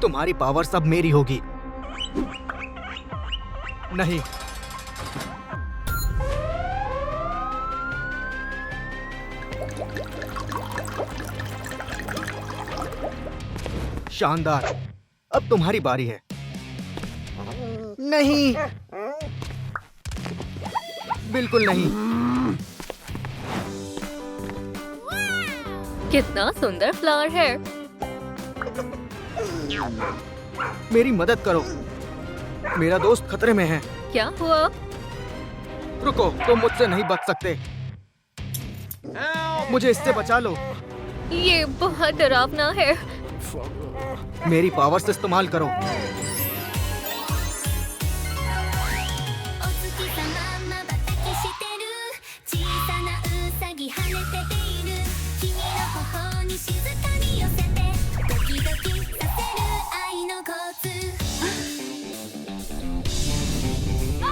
तुम्हारी पावर सब मेरी होगी। नहीं, शानदार। अब तुम्हारी बारी है। नहीं, बिल्कुल नहीं। कितना सुंदर फ्लावर है। मेरी मदद करो, मेरा दोस्त खतरे में है। क्या हुआ? रुको, तुम मुझसे नहीं बच सकते। मुझे इससे बचा लो। ये बहुत डरावना है। मेरी पावर्स इस्तेमाल करो।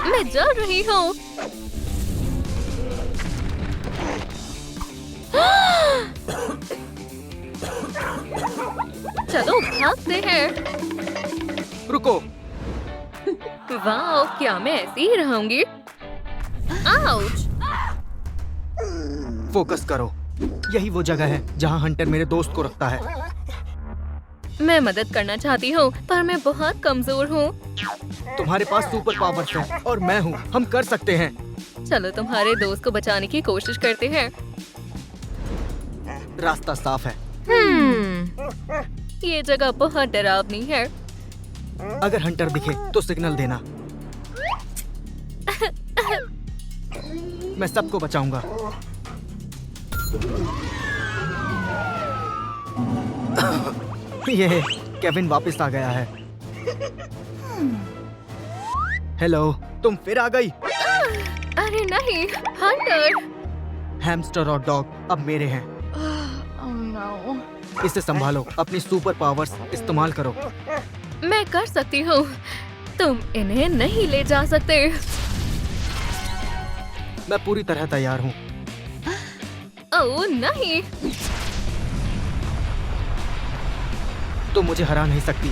मैं जल रही हूँ। चलो भागते हैं। रुको, वाह, क्या मैं ऐसी ही रहूंगी? आउच! फोकस करो। यही वो जगह है जहाँ हंटर मेरे दोस्त को रखता है। मैं मदद करना चाहती हूँ, पर मैं बहुत कमजोर हूँ। तुम्हारे पास सुपर पावर्स हैं और मैं हूँ। हम कर सकते हैं। चलो तुम्हारे दोस्त को बचाने की कोशिश करते हैं। रास्ता साफ है। ये जगह बहुत डरावनी है। अगर हंटर दिखे तो सिग्नल देना। मैं सबको बचाऊंगा। ये केविन वापस आ गया है। हेलो, तुम फिर आ गई। अरे नहीं, हंटर! हैमस्टर और डॉग अब मेरे हैं। इसे संभालो, अपनी सुपर पावर्स इस्तेमाल करो। मैं कर सकती हूँ। तुम इन्हें नहीं ले जा सकते। मैं पूरी तरह तैयार हूँ। ओह नहीं! तुम मुझे हरा नहीं सकती।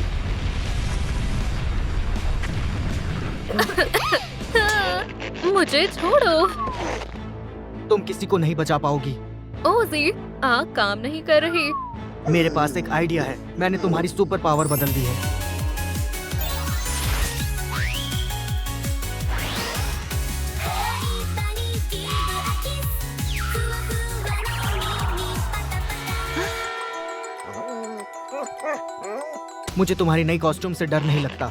मुझे छोड़ो। तुम किसी को नहीं बचा पाओगी। ओजी, आग काम नहीं कर रही। मेरे पास एक आइडिया है। मैंने तुम्हारी सुपर पावर बदल दी है। मुझे तुम्हारी नई कॉस्ट्यूम से डर नहीं लगता।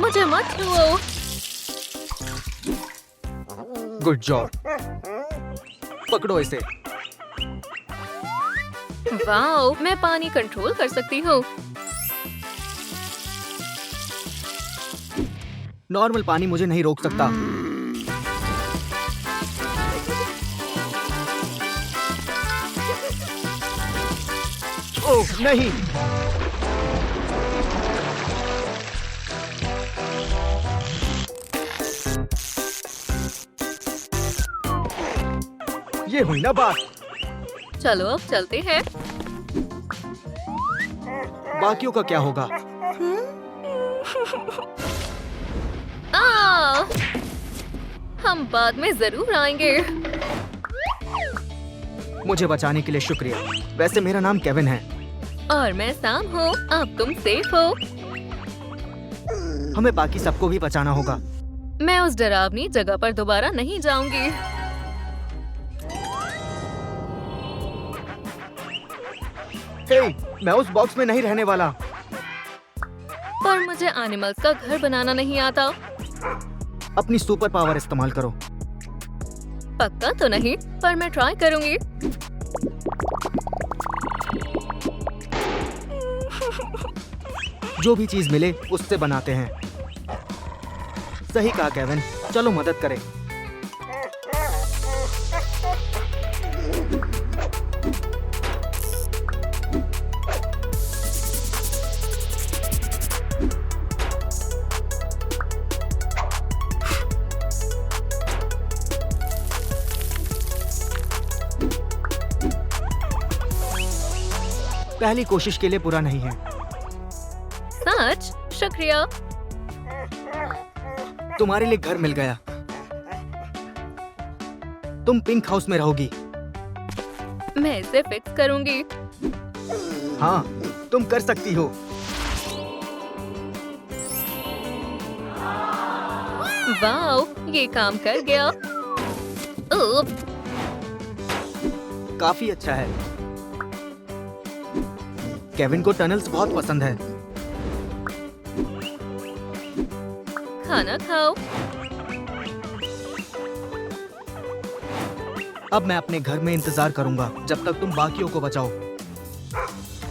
मुझे मत छुओ। Good job. पकड़ो इसे। वाओ, मैं पानी कंट्रोल कर सकती हूँ। नॉर्मल पानी मुझे नहीं रोक सकता। ओह नहीं! ये हुई ना बात। चलो अब चलते हैं। बाकियों का क्या होगा? हम बाद में जरूर आएंगे। मुझे बचाने के लिए शुक्रिया। वैसे मेरा नाम केविन है। और मैं सैम हूँ। अब तुम सेफ हो। हमें बाकी सबको भी बचाना होगा। मैं उस डरावनी जगह पर दोबारा नहीं जाऊंगी। हे, मैं उस बॉक्स में नहीं रहने वाला। पर मुझे एनिमल्स का घर बनाना नहीं आता। अपनी सुपर पावर इस्तेमाल करो। पक्का तो नहीं, पर मैं ट्राई करूंगी। जो भी चीज मिले उससे बनाते हैं। सही कहा केविन। चलो मदद करें। पहली कोशिश के लिए बुरा नहीं है। सच? शुक्रिया। तुम्हारे लिए घर मिल गया। तुम पिंक हाउस में रहोगी। मैं इसे फिक्स करूंगी। हाँ, तुम कर सकती हो। वाओ, ये काम कर गया। ओह, काफी अच्छा है। केविन को टनल्स बहुत पसंद है। खाना खाओ। अब मैं अपने घर में इंतजार करूंगा जब तक तुम बाकियों को बचाओ।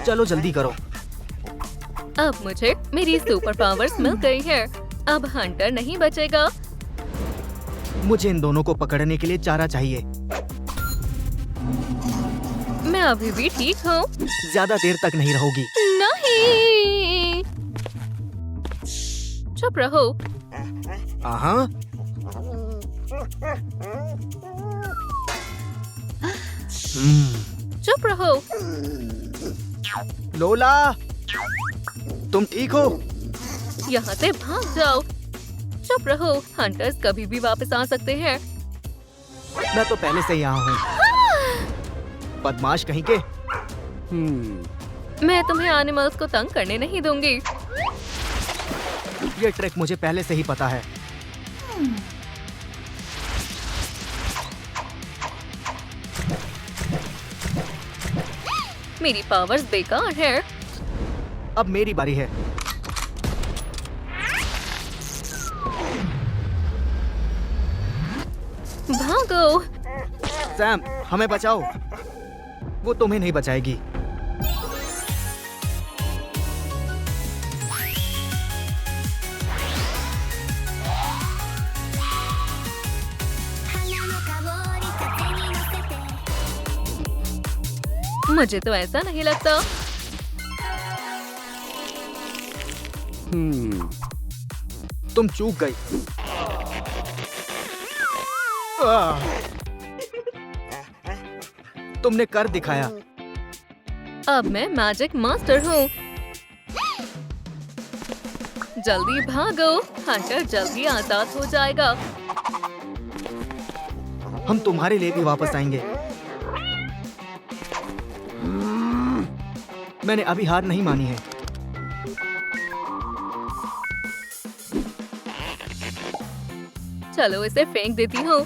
चलो जल्दी करो। अब मुझे मेरी सुपर पावर्स मिल गई है। अब हंटर नहीं बचेगा। मुझे इन दोनों को पकड़ने के लिए चारा चाहिए। मैं अभी भी ठीक हूँ। ज्यादा देर तक नहीं रहोगी। नहीं, चुप रहो। हाँ, चुप रहो। लोला, तुम ठीक हो? यहाँ से भाग जाओ। चुप रहो। हंटर्स कभी भी वापस आ सकते हैं। मैं तो पहले से यहाँ हूँ। बदमाश कहीं के। मैं तुम्हें एनिमल्स को तंग करने नहीं दूंगी। ये ट्रिक मुझे पहले से ही पता है। मेरी पावर्स बेकार है। अब मेरी बारी है। भागो। सैम, हमें बचाओ। वो तुम्हें नहीं बचाएगी। मुझे तो ऐसा नहीं लगता। तुम चूक गई। तुमने कर दिखाया। अब मैं मैजिक मास्टर हूँ। जल्दी भागो। हंटर जल्दी आजाद हो जाएगा। हम तुम्हारे लिए भी वापस आएंगे। मैंने अभी हार नहीं मानी है। चलो इसे फेंक देती हूँ।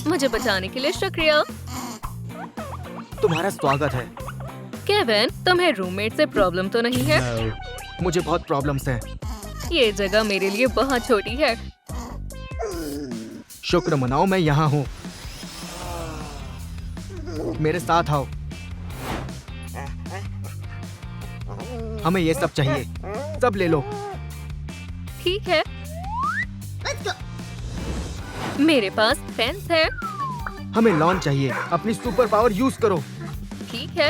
मुझे बचाने के लिए शुक्रिया। तुम्हारा स्वागत है। केविन, तुम्हें रूममेट से प्रॉब्लम तो नहीं है? मुझे बहुत प्रॉब्लम्स हैं। ये जगह मेरे लिए बहुत छोटी है। शुक्र मनाओ मैं यहाँ हूँ। मेरे साथ आओ। हमें ये सब चाहिए। सब ले लो। ठीक है। मेरे पास फेंस है। हमें लॉन चाहिए। अपनी सुपर पावर यूज करो। ठीक है।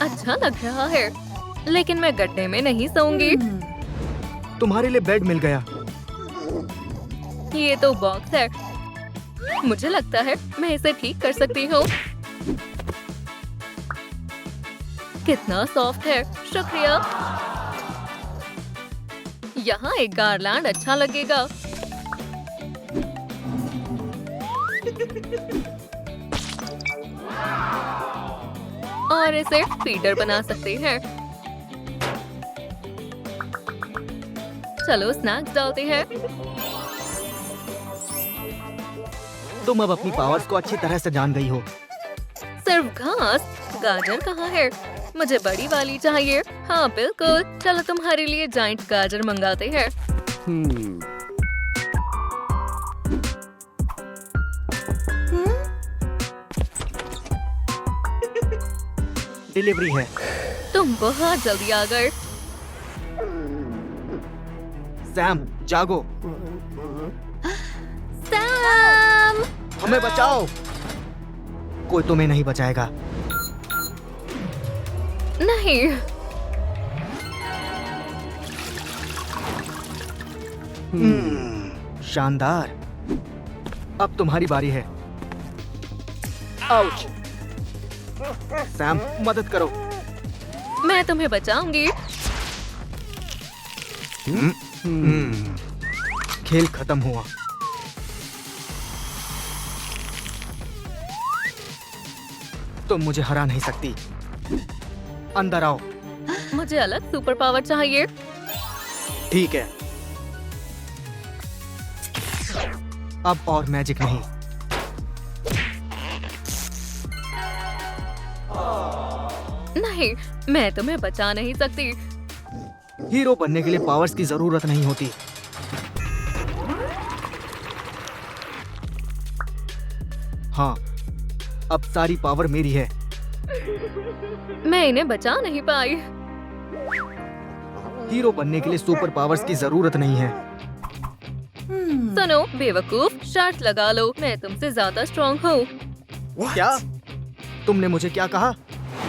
अच्छा लग रहा है, लेकिन मैं गड्ढे में नहीं सोऊंगी। तुम्हारे लिए बेड मिल गया। ये तो बॉक्स है। मुझे लगता है मैं इसे ठीक कर सकती हूँ। कितना सॉफ्ट है। शुक्रिया। यहाँ एक गार्लैंड अच्छा लगेगा। और इसे फीडर बना सकते हैं। चलो स्नैक्स डालते हैं। तुम अब अपनी पावर्स को अच्छी तरह से जान गई हो। सिर्फ घास। गाजर कहाँ है? मुझे बड़ी वाली चाहिए। हाँ बिल्कुल। चलो तुम्हारे लिए जाइंट गाजर मंगाते हैं। डिलीवरी है। तुम बहुत जल्दी आ गए। सैम, जागो। सैम! हमें बचाओ। कोई तुम्हें नहीं बचाएगा। नहीं। शानदार। अब तुम्हारी बारी है। आउच। सैम, मदद करो। मैं तुम्हें बचाऊंगी। खेल खत्म हुआ। तुम मुझे हरा नहीं सकती। अंदर आओ। मुझे अलग सुपर पावर चाहिए। ठीक है। अब और मैजिक नहीं। नहीं, मैं तुम्हें बचा नहीं सकती। हीरो बनने के लिए पावर्स की जरूरत नहीं होती। हाँ, अब सारी पावर मेरी है। मैं इन्हें बचा नहीं पाई। हीरो बनने के लिए सुपर पावर्स की जरूरत नहीं है। सुनो बेवकूफ, शर्त लगा लो, मैं तुमसे ज्यादा स्ट्रॉन्ग हूँ। क्या? तुमने मुझे क्या कहा?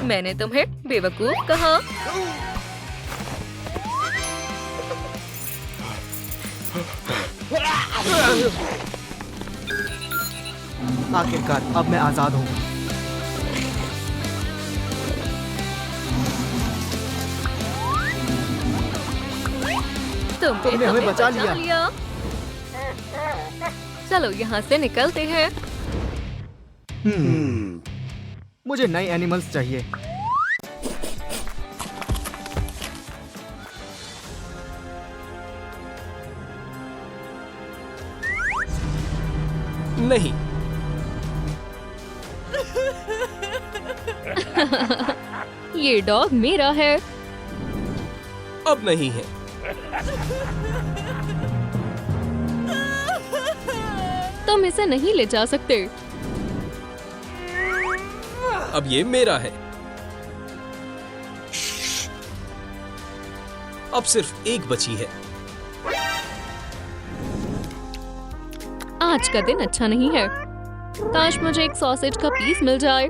मैंने तुम्हें बेवकूफ कहा। आखिरकार अब मैं आजाद हूँ। तुमने हमें बचा लिया। चलो यहाँ से निकलते हैं। मुझे नए एनिमल्स चाहिए। नहीं। ये डॉग मेरा है। अब नहीं है। तुम इसे नहीं ले जा सकते। अब ये मेरा है। अब सिर्फ एक बची है। आज का दिन अच्छा नहीं है। काश मुझे एक सॉसेज का पीस मिल जाए।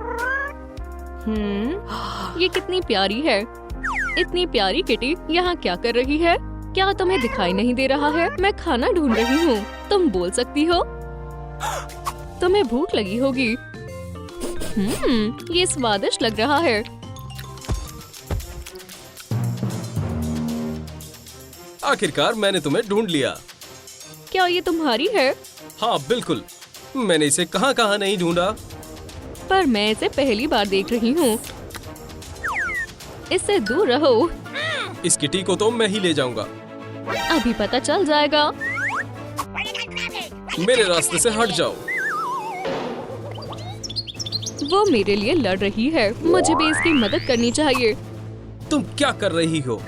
ये कितनी प्यारी है। इतनी प्यारी किटी यहाँ क्या कर रही है? क्या तुम्हें दिखाई नहीं दे रहा है? मैं खाना ढूंढ रही हूँ। तुम बोल सकती हो। तुम्हें भूख लगी होगी। ये स्वादिष्ट लग रहा है। आखिरकार मैंने तुम्हें ढूंढ लिया। क्या ये तुम्हारी है? हाँ बिल्कुल। मैंने इसे कहाँ कहाँ नहीं ढूंढा। पर मैं इसे पहली बार देख रही हूँ। इससे दूर रहो। इस किटी को तो मैं ही ले जाऊंगा। अभी पता चल जाएगा। मेरे रास्ते से हट जाओ। वो मेरे लिए लड़ रही है। मुझे भी इसकी मदद करनी चाहिए। तुम क्या कर रही हो?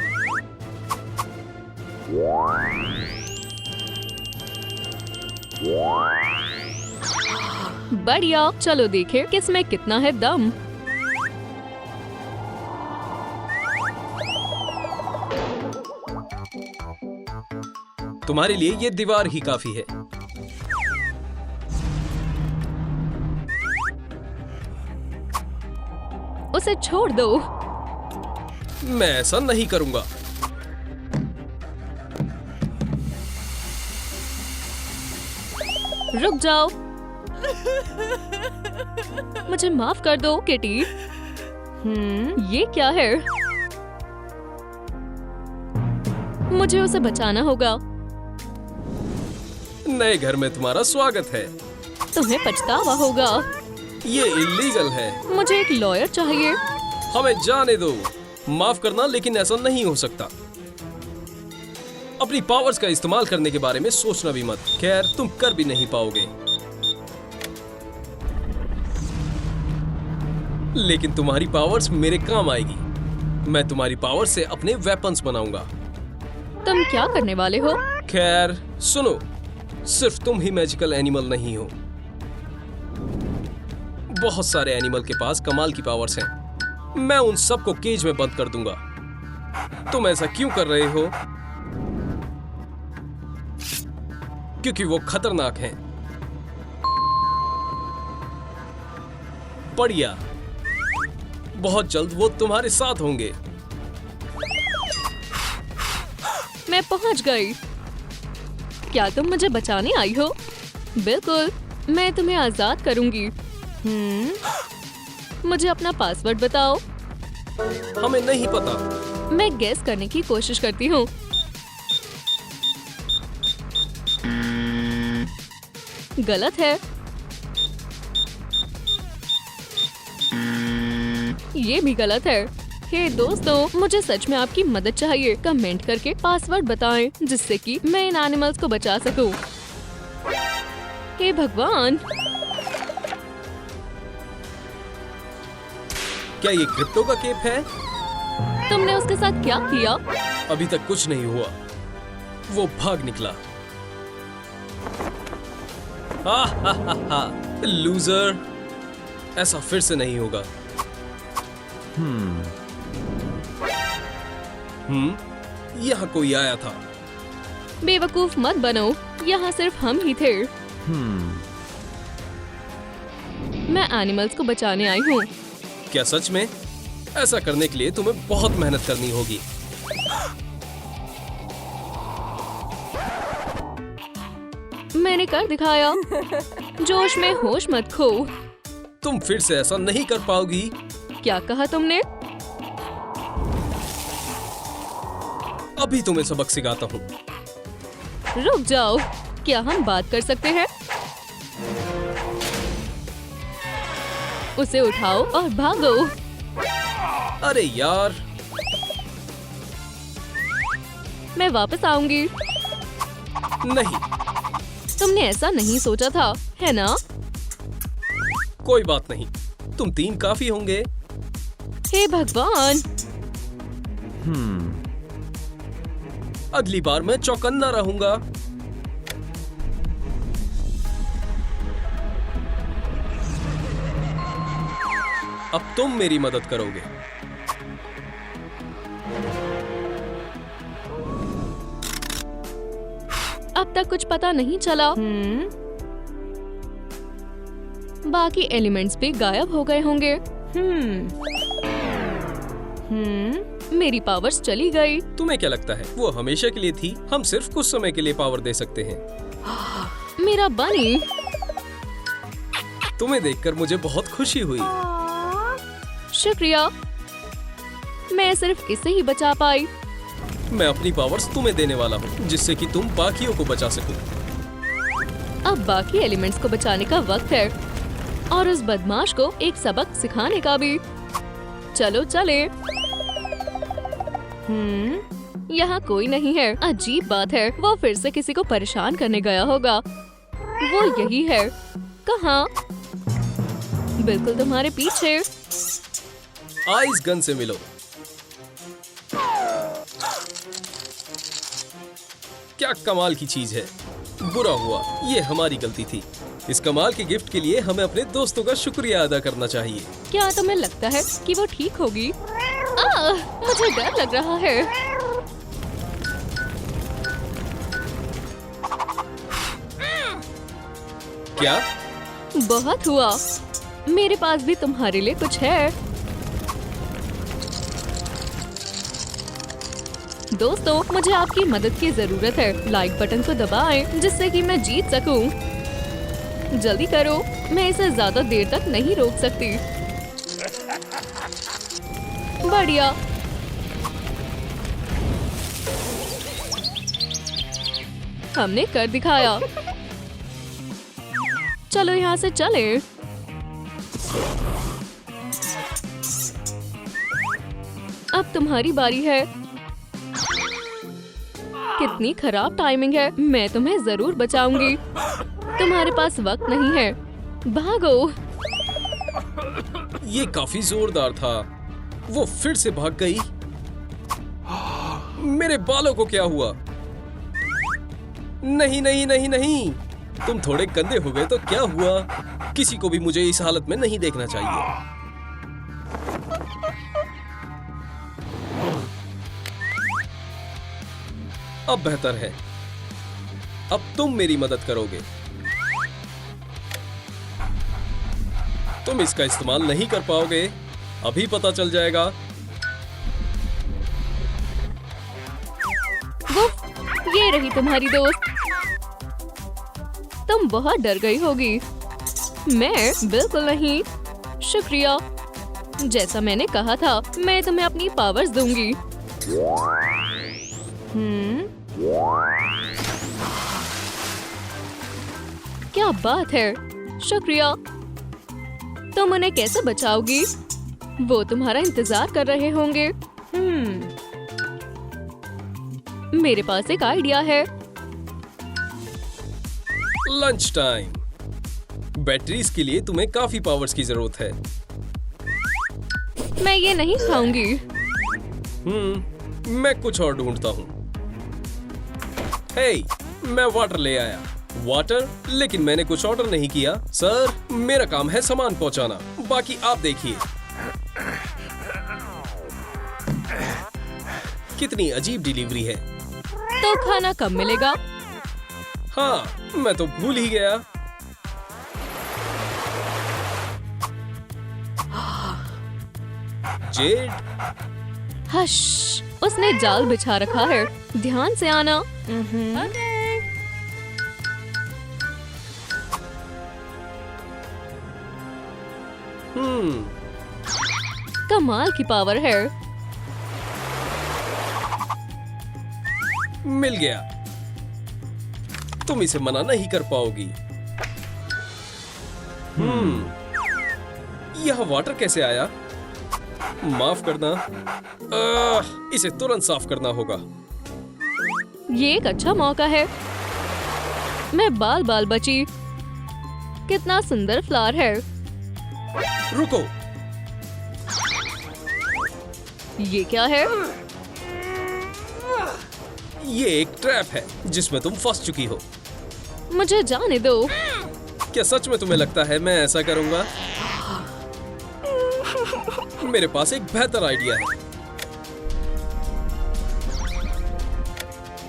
बढ़िया, चलो देखें किसमें कितना है दम। तुम्हारे लिए ये दीवार ही काफी है। उसे छोड़ दो। मैं ऐसा नहीं करूंगा। रुक जाओ। मुझे माफ कर दो किटी। ये क्या है? मुझे उसे बचाना होगा। नए घर में तुम्हारा स्वागत है। तुम्हें पछतावा होगा। ये इलीगल है। मुझे एक लॉयर चाहिए। हमें जाने दो। माफ करना, लेकिन ऐसा नहीं हो सकता। अपनी पावर्स का इस्तेमाल करने के बारे में सोचना भी मत। खैर, तुम कर भी नहीं पाओगे। लेकिन तुम्हारी पावर्स मेरे काम आएगी। मैं तुम्हारी पावर से अपने वेपन्स बनाऊंगा। तुम क्या करने वाले हो? खैर सुनो, सिर्फ तुम ही मैजिकल एनिमल नहीं हो। बहुत सारे एनिमल के पास कमाल की पावर्स हैं। मैं उन सबको केज में बंद कर दूंगा। तुम ऐसा क्यों कर रहे हो? क्योंकि वो खतरनाक हैं। बढ़िया, बहुत जल्द वो तुम्हारे साथ होंगे। मैं पहुंच गई। क्या तुम मुझे बचाने आई हो? बिल्कुल, मैं तुम्हें आजाद करूंगी। मुझे अपना पासवर्ड बताओ। हमें नहीं पता। मैं गेस करने की कोशिश करती हूँ। गलत है। ये भी गलत है। हे दोस्तों, मुझे सच में आपकी मदद चाहिए। कमेंट करके पासवर्ड बताएं जिससे कि मैं इन एनिमल्स को बचा सकूं। हे भगवान, क्या ये क्रिप्टो का केप है? तुमने उसके साथ क्या किया? अभी तक कुछ नहीं हुआ। वो भाग निकला। लूजर, ऐसा फिर से नहीं होगा। यहाँ कोई आया था। बेवकूफ मत बनो, यहाँ सिर्फ हम ही थे। मैं एनिमल्स को बचाने आई हूँ। क्या सच में? ऐसा करने के लिए तुम्हें बहुत मेहनत करनी होगी। मैंने कर दिखाया। जोश में होश मत खो। तुम फिर से ऐसा नहीं कर पाओगी। क्या कहा तुमने? अभी तुम्हें सबक सिखाता हूँ। रुक जाओ, क्या हम बात कर सकते हैं? उसे उठाओ और भागो। अरे यार, मैं वापस आऊंगी। नहीं। तुमने ऐसा नहीं सोचा था, है ना? कोई बात नहीं, तुम 3 काफी होंगे। हे भगवान, अगली बार मैं चौकन्ना रहूंगा। अब तुम मेरी मदद करोगे। अब तक कुछ पता नहीं चला। बाकी एलिमेंट्स भी गायब हो गए होंगे। मेरी पावर्स चली गई। तुम्हें क्या लगता है वो हमेशा के लिए थी? हम सिर्फ कुछ समय के लिए पावर दे सकते हैं। मेरा बनी। तुम्हें देखकर मुझे बहुत खुशी हुई। शुक्रिया, मैं सिर्फ इसे ही बचा पाई। मैं अपनी पावर्स तुम्हें देने वाला हूँ जिससे कि तुम बाकियों को बचा सको। अब बाकी एलिमेंट्स को बचाने का वक्त है और उस बदमाश को एक सबक सिखाने का भी। चलो चले। यहाँ कोई नहीं है। अजीब बात है, वो फिर से किसी को परेशान करने गया होगा। वो यही है। कहाँ? बिल्कुल तुम्हारे पीछे। आइस गन से मिलो। क्या कमाल की चीज है। बुरा हुआ, ये हमारी गलती थी। इस कमाल के गिफ्ट के लिए हमें अपने दोस्तों का शुक्रिया अदा करना चाहिए। क्या तुम्हें लगता है कि वो ठीक होगी? मुझे डर लग रहा है। क्या? बहुत हुआ। मेरे पास भी तुम्हारे लिए कुछ है। दोस्तों, मुझे आपकी मदद की जरूरत है। लाइक बटन को दबाएं जिससे कि मैं जीत सकूं। जल्दी करो, मैं इसे ज्यादा देर तक नहीं रोक सकती। बढ़िया। हमने कर दिखाया। चलो यहाँ से चले। अब तुम्हारी बारी है। कितनी खराब टाइमिंग है। मैं तुम्हें जरूर बचाऊंगी। तुम्हारे पास वक्त नहीं है। भागो। ये काफी जोरदार था। वो फिर से भाग गई। मेरे बालों को क्या हुआ? नहीं नहीं नहीं नहीं, तुम थोड़े गंदे हो गए तो क्या हुआ? किसी को भी मुझे इस हालत में नहीं देखना चाहिए। अब बेहतर है। अब तुम मेरी मदद करोगे। तुम इसका इस्तेमाल नहीं कर पाओगे। अभी पता चल जाएगा। ये रही तुम्हारी दोस्त। तुम बहुत डर गई होगी। मैं बिल्कुल नहीं। शुक्रिया। जैसा मैंने कहा था, मैं तुम्हें अपनी पावर्स दूंगी। क्या बात है, शुक्रिया। तुम उन्हें कैसे बचाओगी? वो तुम्हारा इंतजार कर रहे होंगे। मेरे पास एक आइडिया है। Lunch time. बैटरीज के लिए तुम्हें काफी पावर्स की जरूरत है। मैं ये नहीं खाऊंगी। मैं कुछ और ढूंढता हूँ। हे, मैं वाटर ले आया। वाटर? लेकिन मैंने कुछ ऑर्डर नहीं किया। सर, मेरा काम है सामान पहुंचाना, बाकी आप देखिए। कितनी अजीब डिलीवरी है। तो खाना कब मिलेगा? हाँ, मैं तो भूल ही गया। जेड, हश, उसने जाल बिछा रखा है। ध्यान से आना। कमाल की पावर है। मिल गया। तुम इसे मना नहीं कर पाओगी। यह वाटर कैसे आया? माफ करना, इसे तुरंत साफ करना होगा। ये एक अच्छा मौका है। मैं बाल बाल बची। कितना सुंदर फ्लावर है। रुको, ये क्या है? ये एक ट्रैप है जिसमें तुम फंस चुकी हो। मुझे जाने दो। क्या सच में तुम्हें लगता है मैं ऐसा करूंगा? मेरे पास एक बेहतर आइडिया है।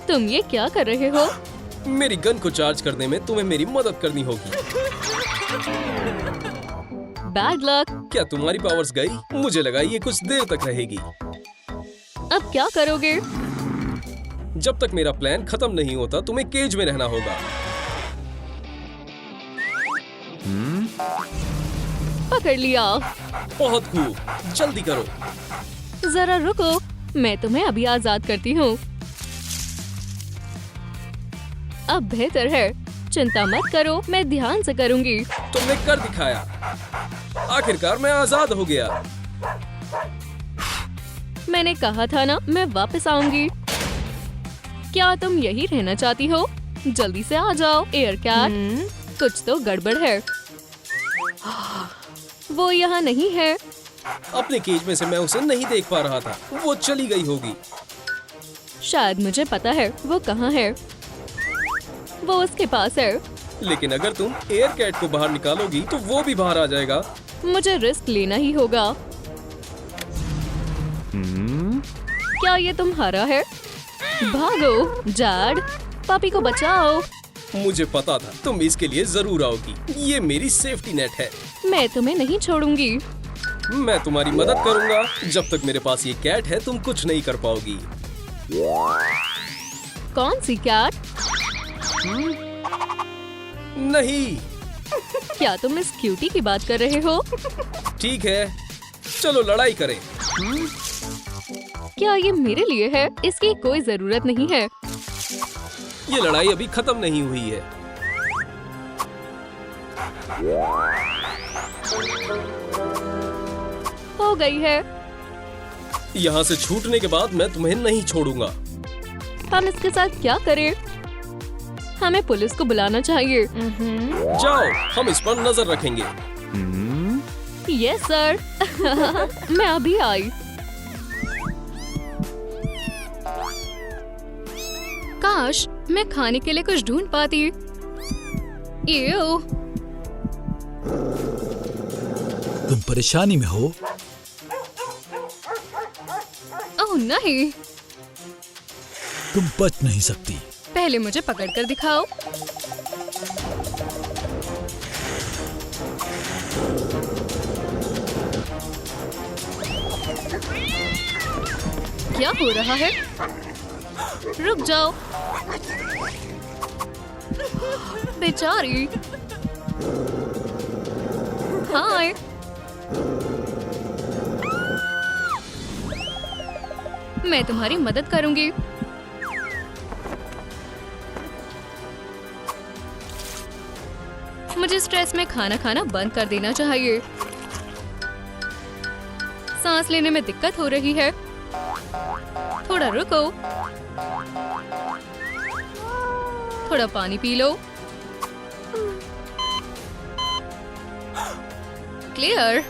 तुम ये क्या कर रहे हो? मेरी गन को चार्ज करने में तुम्हें मेरी मदद करनी होगी। Bad luck. क्या तुम्हारी पावर्स गई? मुझे लगा ये कुछ देर तक रहेगी। अब क्या करोगे? जब तक मेरा प्लान खत्म नहीं होता तुम्हें केज में रहना होगा। पकड़ लिया। बहुत खूब, जल्दी करो। जरा रुको, मैं तुम्हें अभी आजाद करती हूँ। अब बेहतर है। चिंता मत करो, मैं ध्यान से करूँगी। तुमने कर दिखाया। आखिरकार मैं आजाद हो गया। मैंने कहा था ना, मैं वापस आऊंगी। क्या तुम यही रहना चाहती हो? जल्दी से आ जाओ, एयर कैट। कुछ तो गड़बड़ है। वो यहाँ नहीं है। अपने केज में से मैं उसे नहीं देख पा रहा था। वो चली गई होगी। शायद मुझे पता है वो कहाँ है। वो उसके पास है। लेकिन अगर तुम एयर कैट को बाहर निकालोगी तो वो भी बाहर आ जाएगा। मुझे रिस्क लेना ही होगा। क्या ये तुम्हारा है? भागो जैड, पापी को बचाओ। मुझे पता था तुम इसके लिए जरूर आओगी। ये मेरी सेफ्टी नेट है। मैं तुम्हें नहीं छोड़ूंगी। मैं तुम्हारी मदद करूंगा। जब तक मेरे पास ये कैट है तुम कुछ नहीं कर पाओगी। कौन सी कैट? नहीं। क्या तुम इस क्यूटी की बात कर रहे हो? ठीक है, चलो लड़ाई करें। क्या ये मेरे लिए है? इसकी कोई जरूरत नहीं है। ये लड़ाई अभी खत्म नहीं हुई है। हो गई है। यहाँ से छूटने के बाद मैं तुम्हें नहीं छोड़ूंगा। हम इसके साथ क्या करें? हमें पुलिस को बुलाना चाहिए। जाओ, हम इस पर नजर रखेंगे। Yes sir. मैं अभी आई। काश मैं खाने के लिए कुछ ढूंढ पाती। एव। तुम परेशानी में हो? ओह नहीं, तुम बच नहीं सकती। पहले मुझे पकड़ कर दिखाओ। क्या हो रहा है? रुक जाओ। बेचारी। हाय। मैं तुम्हारी मदद करूंगी। मुझे स्ट्रेस में खाना खाना बंद कर देना चाहिए। सांस लेने में दिक्कत हो रही है। थोड़ा रुको। थोड़ा पानी पी लो। क्लियर।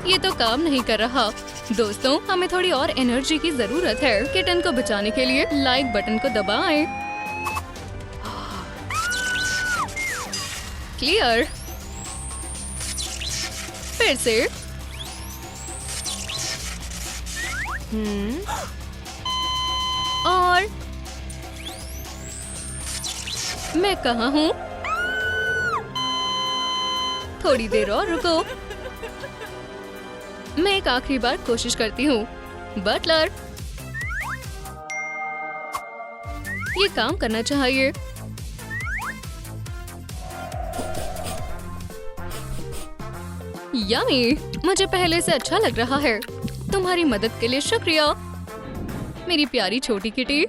ये तो काम नहीं कर रहा। दोस्तों, हमें थोड़ी और एनर्जी की जरूरत है। किटन को बचाने के लिए लाइक बटन को दबाएं। क्लियर। फिर से। और मैं कहाँ हूँ? थोड़ी देर और रुको। मैं एक आखिरी बार कोशिश करती हूँ। बटलर, ये काम करना चाहिए। यम्मी, मुझे पहले से अच्छा लग रहा है। तुम्हारी मदद के लिए शुक्रिया, मेरी प्यारी छोटी किटी।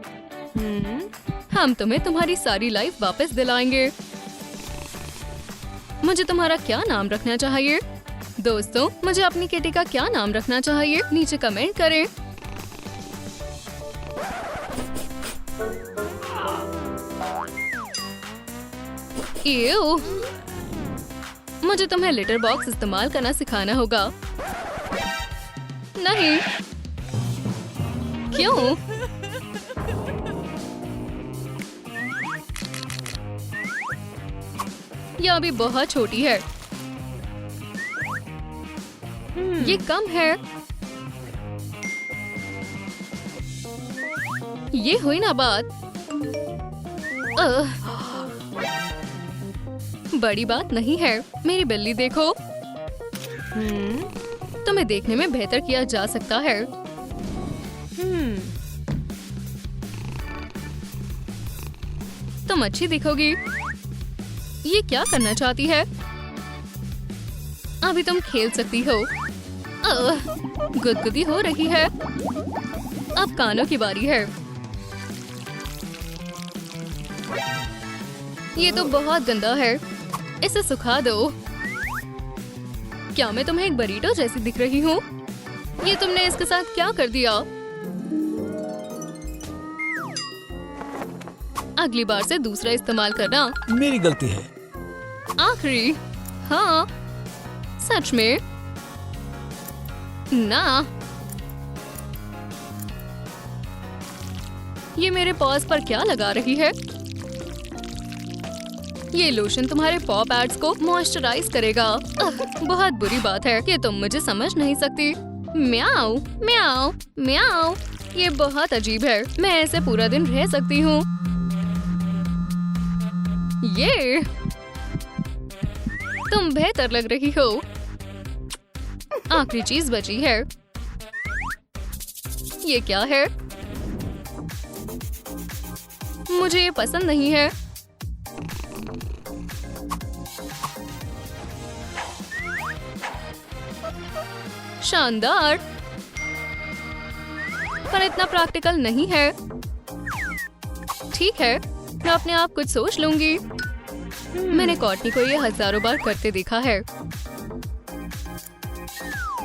हम तुम्हें तुम्हारी सारी लाइफ वापस दिलाएंगे। मुझे तुम्हारा क्या नाम रखना चाहिए? दोस्तों, मुझे अपनी किटी का क्या नाम रखना चाहिए? नीचे कमेंट करें। एव, मुझे तुम्हें लिटर बॉक्स इस्तेमाल करना सिखाना होगा। नहीं। क्यों? यह अभी बहुत छोटी है। ये कम है। ये हुई ना बात। बड़ी बात नहीं है। मेरी बिल्ली देखो। तुम्हें देखने में बेहतर किया जा सकता है। तुम अच्छी दिखोगी। ये क्या करना चाहती है? अभी तुम खेल सकती हो। गुदगुदी हो रही है। अब कानों की बारी है। ये तो बहुत गंदा है। इसे सुखा दो। क्या मैं तुम्हें एक बरीटो जैसी दिख रही हूँ? ये तुमने इसके साथ क्या कर दिया? अगली बार से दूसरा इस्तेमाल करना। मेरी गलती है। आखिरी। हाँ, सच में ना। ये मेरे पॉज पर क्या लगा रही है? ये लोशन तुम्हारे पॉ पैड्स को मॉइस्चराइज करेगा। बहुत बुरी बात है कि तुम मुझे समझ नहीं सकती। म्याऊ म्याऊ म्याऊ। ये बहुत अजीब है। मैं ऐसे पूरा दिन रह सकती हूँ। ये तुम बेहतर लग रही हो। आखिरी चीज बची है। ये क्या है? मुझे ये पसंद नहीं है। शानदार, पर इतना प्रैक्टिकल नहीं है। ठीक है, मैं अपने आप कुछ सोच लूंगी। मैंने कॉटनी को ये हजारों बार करते देखा है।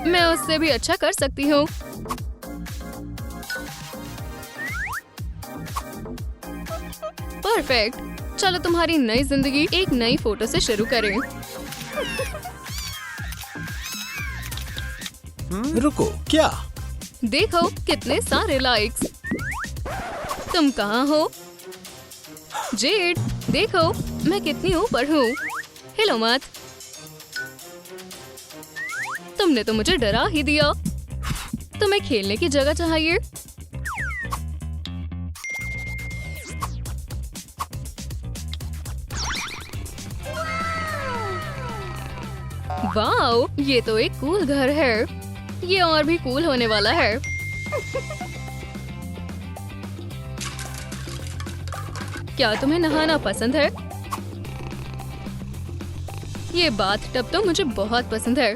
मैं उससे भी अच्छा कर सकती हूँ। परफेक्ट। चलो तुम्हारी नई जिंदगी एक नई फोटो से शुरू करें। रुको, क्या? देखो कितने सारे लाइक्स। तुम कहाँ हो? जेड, देखो मैं कितनी ऊपर हूँ। हिलो मत। तुमने तो मुझे डरा ही दिया। तुम्हें खेलने की जगह चाहिए। वाओ, ये तो एक कूल घर है। ये और भी कूल होने वाला है। क्या तुम्हें नहाना पसंद है? ये बाथ टब तो मुझे बहुत पसंद है।